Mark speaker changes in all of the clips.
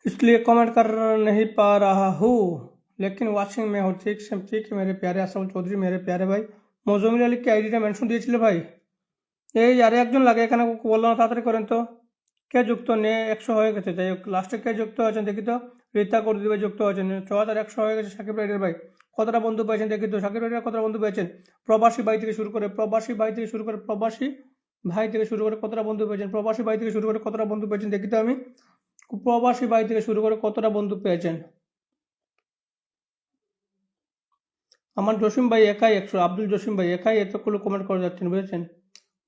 Speaker 1: इसलिए कमेंट कर नहीं पा रहा हूँ, लेकिन वाचिंग में हो। ठीक से ठीक मेरे प्यारे आसराफ चौधरी, मेरे प्यारे भाई মৌজুমিল আলীকে আইডিটা মেনশন দিয়েছিল ভাই। এই আরে একজন লাগে এখানে, বললো না তাড়াতাড়ি করেন তো। কে যুক্ত নে 100 হয়ে গেছে, যাই হোক লাস্টে কে যুক্ত হয়েছেন দেখি তো। রীতা করদি ভাই যুক্ত হয়েছেন, 4100 হয়ে গেছে। সাকিব রাইডার ভাই কতটা বন্ধু পেয়েছেন দেখি তো। সাকিব রাইডার কতটা বন্ধু পেয়েছেন। প্রবাসী ভাই থেকে শুরু করে প্রবাসী ভাই থেকে শুরু করে প্রবাসী ভাই থেকে শুরু করে কতটা বন্ধু পেয়েছেন। প্রবাসী ভাই থেকে শুরু করে কতটা বন্ধু পেয়েছেন দেখি তো আমি। প্রবাসী ভাই থেকে শুরু করে কতটা বন্ধু পেয়েছেন। আমার জসিম ভাই একাই 100, আব্দুল জসিম ভাই একাই এতগুলো কমেন্ট করে যাচ্ছেন, বুঝেছেন।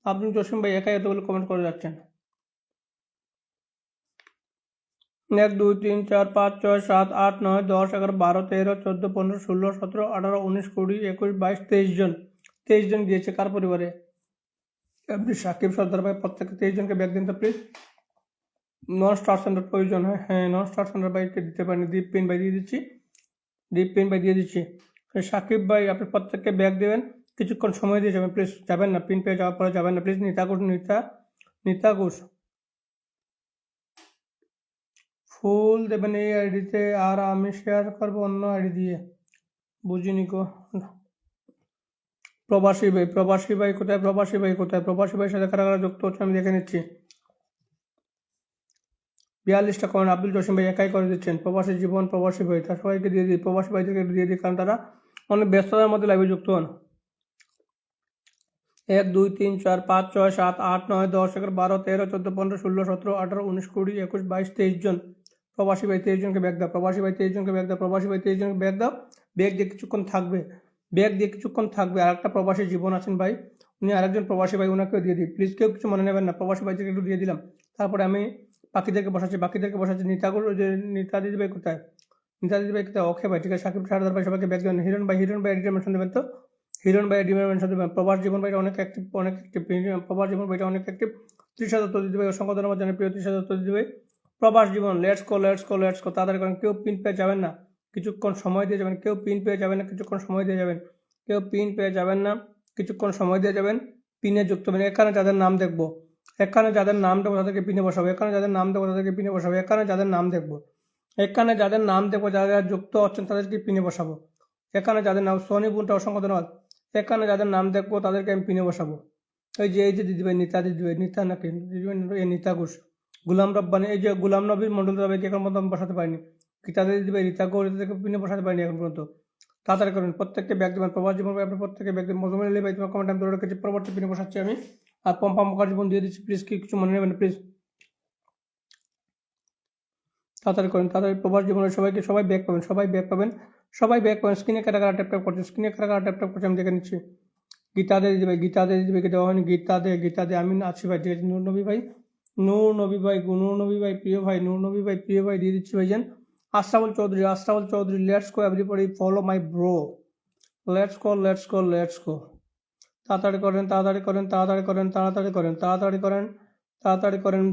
Speaker 1: আব্দুল জসিম ভাই একাই এতগুলো কমেন্ট করে যাচ্ছেন। 1 2 3 4 5 6 7 8 9 10 11 12 13 14 15 16 17 18 19 20 21 22 23 জন। 23 জন গিয়েছে কার পরিবারে। আপনি সাকিব সর্দার ভাই প্রত্যেকে 23 জনকে ব্যাগ দিন তো প্লিজ। নন স্টার সেন্টার প্রয়োজন হয়, হ্যাঁ নন স্টার সেন্টার ভাইকে দিতে পারেনি। দীপ পিন ভাই দিয়ে দিচ্ছি, দীপ পিন ভাই দিয়ে দিচ্ছি। সাকিব ভাই আপনি প্রত্যেককে ব্যাগ দেবেন, কিছুক্ষণ সময় দিয়ে যাবেন প্লিজ, যাবেন না পিন পেয়ে যাওয়ার পরে যাবেন না প্লিজ। নিতা ঘোষ, নিতা ঘোষ ফুল দেবেন এই আইডিতে, আর আমি শেয়ার করবো অন্য আইডি দিয়ে। বুঝিনি গো। প্রবাসী ভাই, প্রবাসী ভাই কোথায়, প্রবাসী ভাই কোথায়, প্রবাসী ভাইয়ের সাথে কারা কারা যুক্ত হচ্ছে আমি দেখে নিচ্ছি। 42টা কমেন্ট আব্দুল জসিম ভাই একাই করে দিচ্ছেন। প্রবাসী জীবন, প্রবাসী ভাই, তার সবাইকে দিয়ে দিই, প্রবাসী ভাইদেরকে দিয়ে দিই, কারণ তারা অনেক ব্যস্ততার মধ্যে লাইভে যুক্ত হন। 1 2 3 4 5 6 7 8 9 10 11 12 13 14 15 16 17 18 19 20 21 22 23 জন। প্রবাসী ভাই 23 জনকে ব্যাগ দাও, প্রবাসী ভাই 23 জনকে ব্যাগ দাও, প্রবাসী ভাই 23 জনকে ব্যাগ দাও। ব্যাগ দিয়ে কিছুক্ষণ থাকবে, ব্যাগ দিয়ে কিছুক্ষণ থাকবে। আর একটা প্রবাসী জীবন আছেন ভাই, উনি আরেকজন প্রবাসী ভাই, ওনাকেও দিয়ে দিই প্লিজ, কেউ কিছু মনে নেবেন না। প্রবাসী ভাইদেরকে একটু দিয়ে দিলাম, তারপরে আমি বাকিদেরকে বসাচ্ছি। নিতাগুলো যে নিতা দিদি ভাই কোথায়, নিতা দিদি ভাই কোথায়, ওকে ভাই ঠিক আছে। সাকিব সারদার ভাই সবাইকে ব্যাগ দেবেন। হিরণ ভাই এডিটর মেনশন দেবেন তো। হিরণ ভাই এডিটর মেনশন দেবেন। প্রবাস জীবন ভাইটা অনেক অ্যাক্টিভ, প্রবাস জীবন ভাইটা অনেক অ্যাক্টিভ। 30,000 তো দিদি ভাই, অসংখ্য ধন্যবাদ জানাই প্রিয় 30,000 তো দিদি ভাই। প্রবাস জীবন লেটস গো তাড়াতাড়ি করেন, কেউ পিন পেয়ে যাবেন না, কিছুক্ষণ সময় দিয়ে যাবেন। কেউ পিন পেয়ে যাবেন না, কিছুক্ষণ সময় দিয়ে যাবেন। কেউ পিন পেয়ে যাবেন না, কিছুক্ষণ সময় দিয়ে যাবেন। পিনে যুক্ত হবেন। এখানে যাদের নাম দেখবো, এখানে যাদের নাম দেবো তাদেরকে পিনে বসাবো, এখানে যাদের নাম দেবো তাদেরকে পিনে বসাবো, এখানে যাদের নাম দেখবো, এখানে যাদের নাম দেখবো, যারা যুক্ত হচ্ছেন তাদেরকে পিনে বসাবো। এখানে যাদের নাম, সোনি বোনটা অসংখ্য ধন্যবাদ। এখানে যাদের নাম দেখবো তাদেরকে আমি পিনে বসাবো। এই যে দিদিভাই নিতা দিদিভাই, নিতা নাকি দিদিভাই, এই নিতা ঘোষ, গুলাম রব্বানি, এই যে গুলাম নবীর মন্ডল দাদাকে এখন পর্যন্ত আমি বসাতে পারিনি। গীতা দিদিভাই, রীতা ঘোষ এদেরকে পিনে বসাতে পারিনি এখন পর্যন্ত। তাড়াতাড়ি করুন, প্রত্যেককে ব্যাগ দেবেন। প্রবাস জীবন ভাই আপনি প্রত্যেকে ব্যাগ দেবেন। মজুমুল আলী ভাই তোমার কমেন্ট আমি ধরে রেখেছি, পরবর্তী পিনে বসাচ্ছি আমি। আর পম্পা মুখার্জি বোন দিয়ে দিচ্ছি প্লিজ, কিছু মনে নেবেন প্লিজ, তাড়াতাড়ি করেন তাড়াতাড়ি। প্রবাস জীবনের সবাইকে, সবাই ব্যাগ পাবেন, সবাই ব্যাগ পাবেন, সবাই ব্যাগ পাবেন। স্ক্রিনে কাটা কাটা ট্যাপ ট্যাপ করছে, স্ক্রিনে কাটা কাটা ট্যাপ ট্যাপ করছে, আমি দেখে নিচ্ছি। গীতা দে দিদি ভাই, গীতা দে দিদি ভাইকে দেওয়া হয়নি। গীতা দে আমি আছি ভাই, ঠিক আছে। নূর নবী ভাই, নূর নবী ভাই, নূর নবী ভাই প্রিয় ভাই, নূর নবী ভাই প্রিয় ভাই দিয়ে দিচ্ছি ভাইজান। Ashraful Chowdhury, let's go everybody, follow my bro, let's go. তাড়াতাড়ি করেন, তাড়াতাড়ি করেন, তাড়াতাড়ি করেন, তাড়াতাড়ি করেন, তাড়াতাড়ি করেন, তাড়াতাড়ি করেন।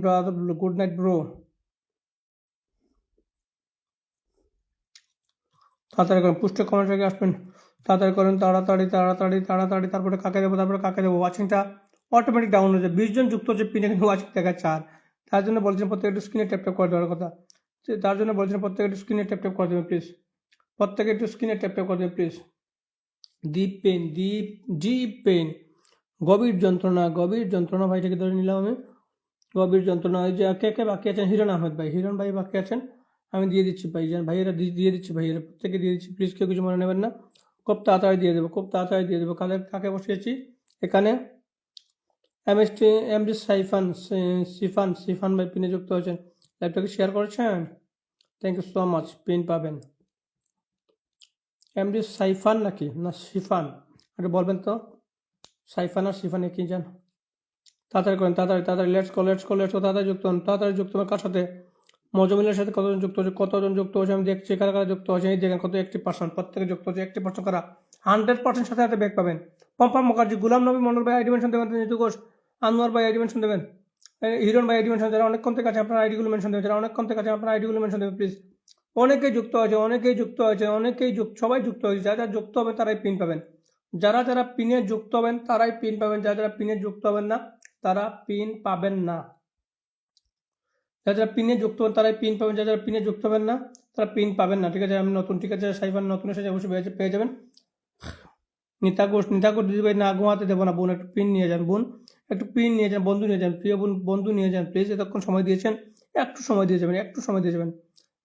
Speaker 1: গুড নাইট ব্রো, তাড়াতাড়ি করেন। পুষ্টে কমেন্ট রেখে আসবেন, তাড়াতাড়ি করেন, তাড়াতাড়ি তাড়াতাড়ি তাড়াতাড়ি। তারপরে কাকে দেবো, ওয়াচিংটা অটোমেটিক ডাউন হয়ে যায়। 20 জন যুক্ত হচ্ছে পিনে, কিন্তু ওয়াচিং দেখা 4। তার জন্য বলছেন প্রত্যেকে একটু স্ক্রিনে ট্যাপ ট্যাপ করে দেওয়ার কথা। তার জন্য বলছেন প্রত্যেকে একটু স্ক্রিনে ট্যাপ ট্যাপ করে দেবেন প্লিজ, প্রত্যেকে একটু স্ক্রিনে ট্যাপ ট্যাপ করে দেবেন প্লিজ। ডিপ পেন, গভীর যন্ত্রণা ভাইটাকে ধরে নিলাম আমি। গভীর যন্ত্রণা, ওই যে কে কে বাকি আছেন, হিরণ আহমেদ ভাই, হিরণ ভাই বাকি আছেন, আমি দিয়ে দিচ্ছি ভাই, ভাইয়েরা দিয়ে দিচ্ছি, ভাইয়েরা প্রত্যেকে দিয়ে দিচ্ছি প্লিজ, কেউ কিছু মনে নেবেন না। খুব তাড়াতাড়ি দিয়ে দেবো, খুব তাড়াতাড়ি দিয়ে দেবো। কাকে বসিয়েছি এখানে। এমডি সিফান ভাই পিনে যুক্ত হয়েছেন, লাইভটাকে শেয়ার করেছেন, thank you so much. Pin পাবেন। এমডি সাইফান নাকি না সিফান, আগে বলবেন তো, সাইফান আর সিফানে কি জান। তাড়াতাড়ি করেন, তাড়াতাড়ি লেটস গো তাড়াতাড়ি যুক্ত হন, তাড়াতাড়ি যুক্ত হন। কার সাথে, মজমিলের সাথে কতজন যুক্ত হচ্ছে আমি দেখছি, কারা কারা যুক্ত হচ্ছে এই দেখেন, কত 80%, প্রত্যেকে যুক্ত হচ্ছে 80% কারা, 100% সাথে সাথে ব্যাক পাবেন। পম্পা মুখার্জি, গুলাম নবী মন্ডল ভাই আইডি মেনশন দেবেন, নিতু ঘোষ, আনোয়ার ভাই আইডি মেনশন দেবেন, হিরণ ভাই আইডি মেনশন, যারা অনেকক্ষণ থেকে আছে আপনার আইডিগুলো মেনশন দেবেন, যারা অনেকক্ষণ থেকে আছে আপনার আইডিগুলো মেনশন দেবেন প্লিজ। অনেকেই যুক্ত হয়েছে, সবাই যুক্ত হয়েছে। যারা যুক্ত হবে তারাই পিন পাবেন, যারা পিনে যুক্ত হবেন তারাই পিন পাবেন, যারা পিনে যুক্ত হবেন না তারা পিন পাবেন না। যারা যারা পিনে যুক্ত হবেন তারাই পিন পাবেন, যারা যারা পিনে যুক্ত হবেন না তারা পিন পাবেন না, ঠিক আছে? আমি নতুন, ঠিক আছে? সাইবার নতুন এসে অবশ্যই পেয়ে যাবেন। নিতাকুর দিদিভাই না ঘুমাতে দেবো না বোন, একটু পিন নিয়ে যান বোন, একটু পিন নিয়ে যান, বন্ধু নিয়ে যান, প্রিয় বোন বন্ধু নিয়ে যান প্লিজ। এতক্ষণ সময় দিয়েছেন, একটু সময় দিয়ে যাবেন, একটু সময় দিয়ে যাবেন।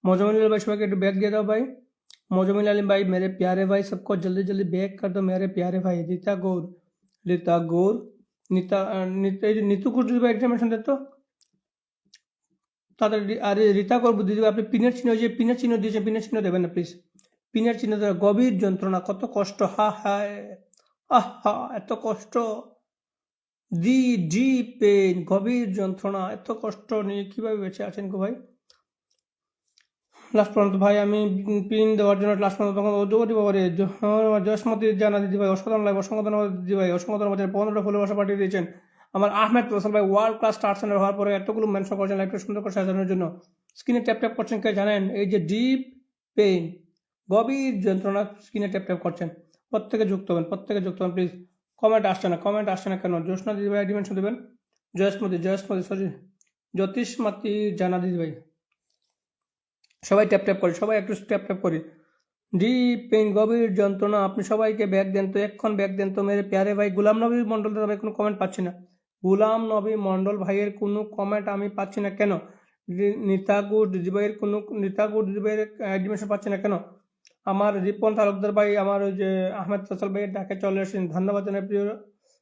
Speaker 1: मौजमिल भाई সবাইকে একটু ব্যাগ দিয়ে দাও ভাই। मौजमिल आलिम भाई मेरे प्यारे भाई सबको जल्दी जल्दी बैक कर दो मेरे प्यारे भाई। रीता गौर নিতু কুর দিদি ভাই ইনফরমেশন দেন তো তাড়াতাড়ি। আরে রিতা গৌর দিদি ভাই আপনি পিনের চিহ্ন, যে পিনের চিহ্ন দিয়েছেন পিনের চিহ্ন দেবেন না প্লিজ। পিনের চিহ্ন দেওয়া গভীর যন্ত্রণা, কত কষ্ট, হা হায় আহা এত কষ্ট, দি ডি পেন, গভীর যন্ত্রণা, এত কষ্ট নিয়ে কিভাবে বেঁচে আছেন গো ভাই? লাস্ট পর্যন্ত ভাই আমি পিন দেওয়ার জন্য লাস্ট পর্যন্ত তখন যোগাযোগ করে জয়সমতি জানা দিদি ভাই অসাধারণ লাইভ, অসংখ্য ধন্যবাদ দিদি ভাই, অসংখ্য ধন্যবাদ। 15টা ভালোবাসা পাঠিয়ে দিয়েছেন। আমার আহমেদ রসল ভাই ওয়ার্ল্ড ক্লাস স্টার সেন্টার হওয়ার পরে এতগুলো মেনশন করছেন লাইভটা সুন্দর করে সাজানোর জন্য। স্ক্রিনে ট্যাপ ট্যাপ করছেন কে জানেন? এই যে ডিপ পেইন, গভীর যন্ত্রণা, স্ক্রিনে ট্যাপ ট্যাপ করছেন। প্রত্যেকে যুক্ত হবেন, প্রত্যেকে যুক্ত হবেন প্লিজ। কমেন্ট আসছে না কেন? জ্যোৎস্না দিদি ভাই ডিমেনশন দেবেন। জয়সমতি সরি জ্যোতিষমাতি জানা দিদি ভাই, সবাই ট্যাপ ট্যাপ করি, সবাই একটু ট্যাপ ট্যাপ করি। ডিপ পেইন, গভীর যন্ত্রণা, আপনি সবাইকে ব্যাগ দেন তো, এক্ষণ ব্যাগ দেন তো মেরে প্যারে ভাই। গুলাম নবী মন্ডল দাদা ভাই কোনো কমেন্ট পাচ্ছি না, গুলাম নবী মন্ডল ভাইয়ের কোনো কমেন্ট আমি পাচ্ছি না কেন? নিতাগুর দিদিভাইয়ের কোনো নিতাগুর দিদিভাইয়ের অ্যাডমিশন পাচ্ছি না কেন? আমার রিপন তালুকদার ভাই আমার ওই যে আহমেদ ফসল ভাইয়ের ডাকে চলে এসেছেন, ধন্যবাদ জানাই প্রিয়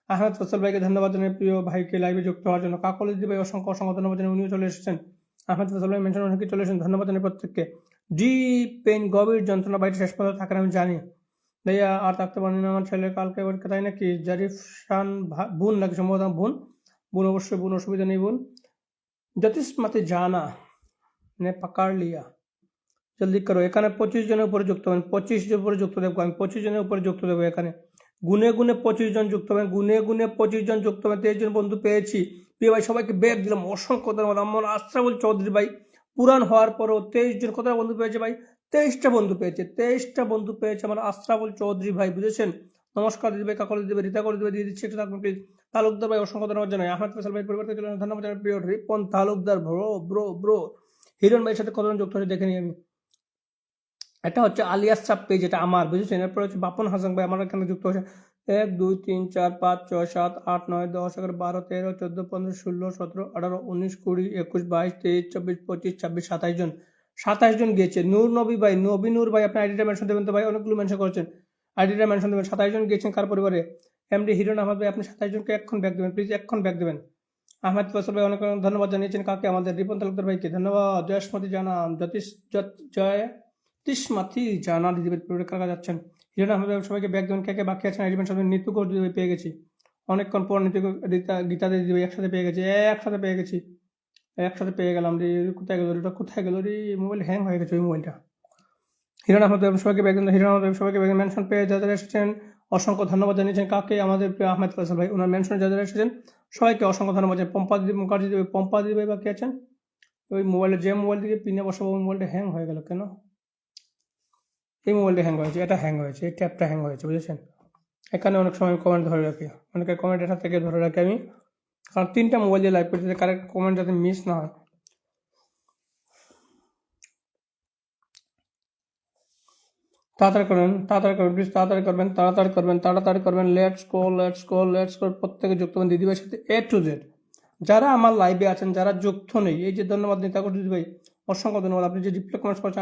Speaker 1: আহমেদ ফসল ভাইকে, ধন্যবাদ জানাই প্রিয় ভাইকে লাইভে যুক্ত হওয়ার জন্য। কাকলি দিদিভাই অসংখ্য অসংখ্য ধন্যবাদ জানাই, উনিও চলে এসেছেন। আহমেদ ফসল ভাই মেনশন অনেকে চলে এসেছেন, ধন্যবাদ জানাই প্রত্যেককে। ডিপ পেন, গভীর যন্ত্রণা, বাড়িতে শেষ পর্যন্ত থাকেন আমি জানি ভাইয়া, আর থাকতে পারেন না। আমার ছেলে কালকে পরীক্ষা, তাই নাকি? জারিফ খান বোন নাকি সম্ভবত বোন, বোন অবশ্যই বোন, অসুবিধা নেই বোন। জ্যোতিষমাতি জানা নে পাকার লিয়া, জলদি করো। এখানে 25 জনের উপরে যুক্ত হবেন, 25 জনের উপরে যুক্ত দেবো আমি, 25 জনের উপরে যুক্ত দেবো এখানে। গুনে 25 জন যুক্ত হবেন, গুনে 25 জন যুক্ত হবেন। 23 জন বন্ধু পেয়েছি প্রিয় ভাই, সবাইকে ব্যাগ দিলাম, অসংখ্য ধন্যবাদ। আমার আশরাফুল চৌধুরী ভাই পুরান হওয়ার পরও 23 জন কত বন্ধু পেয়েছে ভাই? 23টা বন্ধু পেয়েছে, 23টা বন্ধু পেয়েছে আমার আশরাফুল চৌধুরী ভাই, বুঝেছেন? নমস্কার দিদি ভাই, কাকল দিদি ভাই, রীতা করে দিদি ভাই দিয়ে দিচ্ছি, একটু থাকবেন প্লিজ। তালুকদার ভাই অসংখ্য ধন্যবাদ জানাই। আহমেদ ফসল ভাই পরিবর্তে চলে ধন্যবাদ জানাই প্রিয় Ripon Talukdar, bro bro bro. Hiran ভাইয়ের সাথে কতজন যুক্ত হয়েছে দেখে নিই আমি। এটা হচ্ছে আলিয়াস চাপ পেজ, এটা আমার, বুঝেছেন? এরপর হচ্ছে বাপন হাসান ভাই আমার এখানে যুক্ত হয়েছে। 1 2 3 4 5 6 7 8 9 10 11 12 13 14 15 16 17 18 19 20 21 22 23 24 25 26 27 জন, 27 জন গিয়েছে। নূর নবী ভাই, নূর ভাই আপনি আইডিটা মেনশন দেবেন তো ভাই, অনেকগুলো মেনশন করেছেন, আইডিটা মেনশন দেবেন। 27 জন গিয়েছেন কার পরিবারে? এমডি হিরণ আহমদ ভাই, আপনি 27 জনকে এক্ষণ ব্যাগ দেবেন প্লিজ, এক্ষণ ব্যাগ দেবেন। আহমেদ ফসল ভাই অনেক অনেক ধন্যবাদ জানিয়েছেন কাকে? আমাদের রিপন তালুকদার ভাইকে ধন্যবাদ। জয়সমতি জানা জয় তিসমাতি জানা দিদি কাকা যাচ্ছেন। হিরণ আহমেদ সবাইকে ব্যাগ দেবেন, কে কে বাকি আছেন আইডিমেন্ট সবাই। নিতু করে দিদি পেয়ে গেছি, অনেকক্ষণ পর নিতু গীতা দিদি একসাথে পেয়ে গেছি, একসাথে পেয়ে গেলাম রে। কোথায় গেল রে, কোথায় গেল রে? মোবাইল হ্যাং হয়ে গেছে ওই মোবাইলটা। হিরণ আহমেদ সবাইকে ব্যাগ দেন, হিরণ আহমেদ সবাইকে ব্যাগ মেনশন পেয়ে যারা এসেছেন অসংখ্য ধন্যবাদ জানিয়েছেন কাকে? আমাদের প্রিয় আহমেদ ফসল ভাই, ওনার মেনশন যারা এসেছেন সবাইকে অসংখ্য ধন্যবাদ। পম্পা দিদি মুখার্জি দিদি, পম্পা দিদি ভাই বাকি আছেন। ওই মোবাইলে যে মোবাইল থেকে পিনে বসাবো মোবাইলটা হ্যাং হয়ে গেল কেন? এই মোবাইলটা হ্যাং হয়েছে, এটা হ্যাং হয়েছে, এই ট্যাবটা হ্যাং হয়েছে, বুঝেছেন? এখানে অনেক সময় কমেন্ট ধরে রাখি, অনেকের কমেন্ট এটা থেকে ধরে রাখি আমি, কারণ 3টা মোবাইল দিয়ে লাইভ করতে, কারেক্ট কমেন্ট যাতে মিস না হয়। তাড়াতাড়ি করবেন প্লিজ, তাড়াতাড়ি করবেন। Let's go. প্রত্যেকে যুক্ত হবেন দিদিভাইয়ের সাথে A to Z। যারা আমার লাইভে আছেন, যারা যুক্ত নেই, এই যে ধন্যবাদ নেই তাকে দিদিভাই অসংখ্য ধন্যবাদ। আপনি যে রিপ্লাই কমেন্টস করছেন